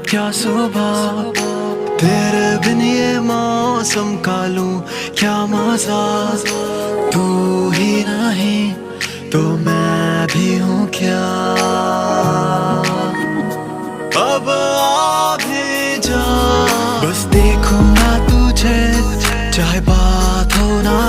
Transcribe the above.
क्या सुबह, तेरे बिन ये मौसम का लूं क्या मजा। तू ही नहीं तो मैं भी हूँ क्या। अब आ भी जा, बस देखूंगा तुझे चाहे